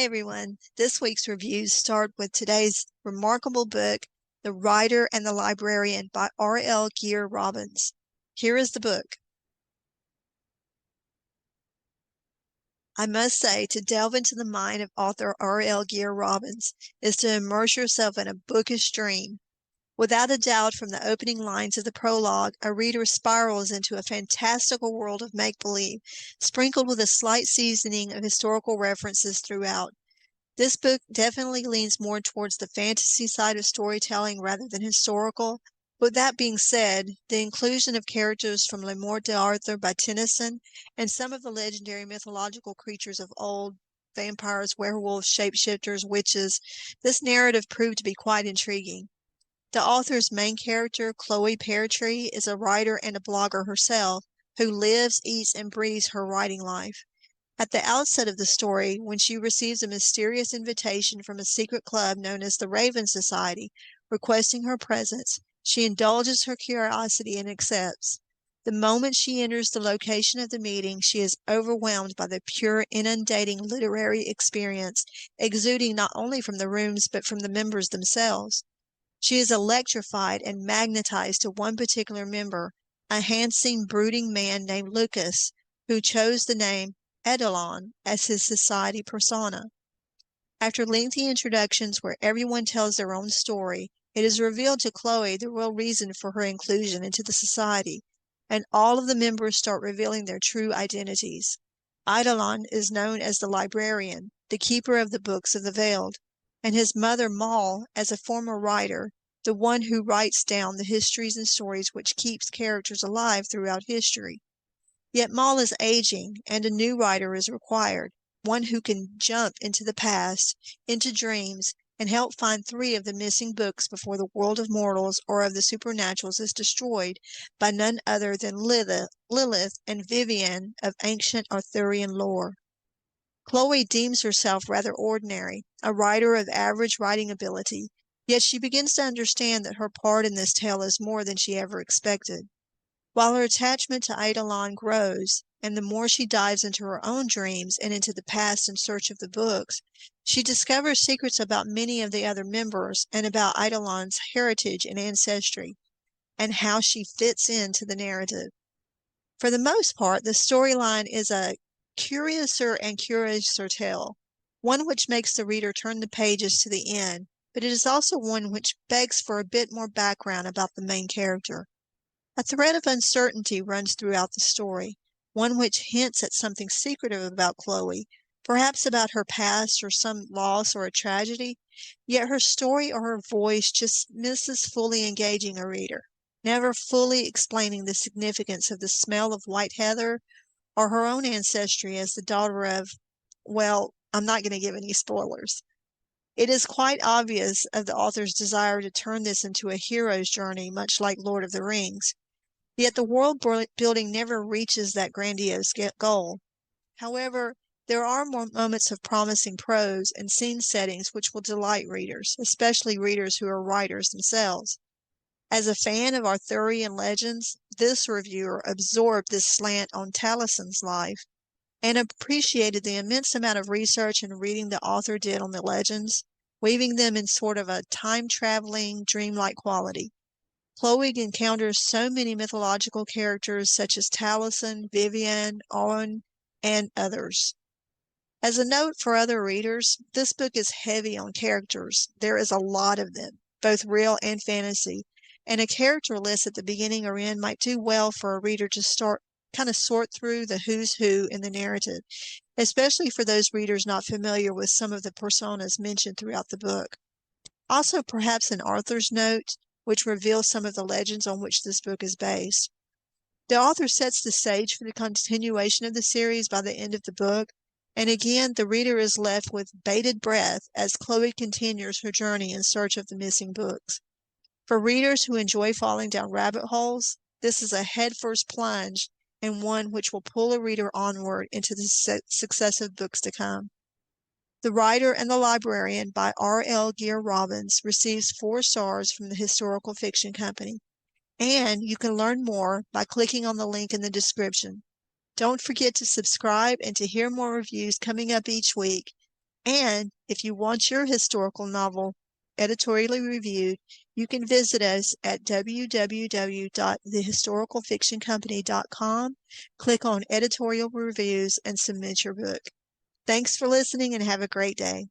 Hi everyone. This week's reviews start with today's remarkable book, The Writer and the Librarian by R.L. Geer-Robbins. Here is the book. I must say, to delve into the mind of author R.L. Geer-Robbins is to immerse yourself in a bookish dream. Without a doubt, from the opening lines of the prologue, a reader spirals into a fantastical world of make-believe, sprinkled with a slight seasoning of historical references throughout. This book definitely leans more towards the fantasy side of storytelling rather than historical. With that being said, the inclusion of characters from Le Morte d'Arthur by Tennyson and some of the legendary mythological creatures of old, vampires, werewolves, shapeshifters, witches, this narrative proved to be quite intriguing. The author's main character, Chloe Peartree, is a writer and a blogger herself who lives, eats, and breathes her writing life. At the outset of the story, when she receives a mysterious invitation from a secret club known as the Raven Society, requesting her presence, she indulges her curiosity and accepts. The moment she enters the location of the meeting, she is overwhelmed by the pure, inundating literary experience, exuding not only from the rooms but from the members themselves. She is electrified and magnetized to one particular member, a handsome, brooding man named Lucas, who chose the name Eidolon as his society persona. After lengthy introductions where everyone tells their own story, it is revealed to Chloe the real reason for her inclusion into the society, and all of the members start revealing their true identities. Eidolon is known as the Librarian, the keeper of the books of the veiled, and his mother Moll as a former writer, the one who writes down the histories and stories which keeps characters alive throughout history. Yet Moll is aging, and a new writer is required, one who can jump into the past, into dreams, and help find 3 of the missing books before the world of mortals or of the supernaturals is destroyed by none other than Lilith and Vivian of ancient Arthurian lore. Chloe deems herself rather ordinary, a writer of average writing ability, yet she begins to understand that her part in this tale is more than she ever expected. While her attachment to Eidolon grows, and the more she dives into her own dreams and into the past in search of the books, she discovers secrets about many of the other members and about Eidolon's heritage and ancestry, and how she fits into the narrative. For the most part, the storyline is a curiouser and curiouser tale, one which makes the reader turn the pages to the end, but it is also one which begs for a bit more background about the main character. A thread of uncertainty runs throughout the story, one which hints at something secretive about Chloe, perhaps about her past or some loss or a tragedy, yet her story or her voice just misses fully engaging a reader, never fully explaining the significance of the smell of white heather or her own ancestry as the daughter of, well, I'm not going to give any spoilers. It is quite obvious of the author's desire to turn this into a hero's journey, much like Lord of the Rings. Yet the world building never reaches that grandiose goal. However, there are more moments of promising prose and scene settings which will delight readers, especially readers who are writers themselves. As a fan of Arthurian legends, this reviewer absorbed this slant on Talison's life and appreciated the immense amount of research and reading the author did on the legends, weaving them in sort of a time-traveling, dreamlike quality. Chloe encounters so many mythological characters such as Taliesin, Vivian, Owen, and others. As a note for other readers, this book is heavy on characters. There is a lot of them, both real and fantasy, and a character list at the beginning or end might do well for a reader to sort through the who's who in the narrative, especially for those readers not familiar with some of the personas mentioned throughout the book. Also, perhaps an author's note, which reveals some of the legends on which this book is based. The author sets the stage for the continuation of the series by the end of the book, and again, the reader is left with bated breath as Chloe continues her journey in search of the missing books. For readers who enjoy falling down rabbit holes, this is a headfirst plunge and one which will pull a reader onward into the successive books to come. The Writer and the Librarian by R.L. Geer-Robbins receives 4 stars from the Historical Fiction Company, and you can learn more by clicking on the link in the description. Don't forget to subscribe and to hear more reviews coming up each week. And if you want your historical novel editorially reviewed, you can visit us at www.thehistoricalfictioncompany.com, click on Editorial Reviews, and submit your book. Thanks for listening and have a great day.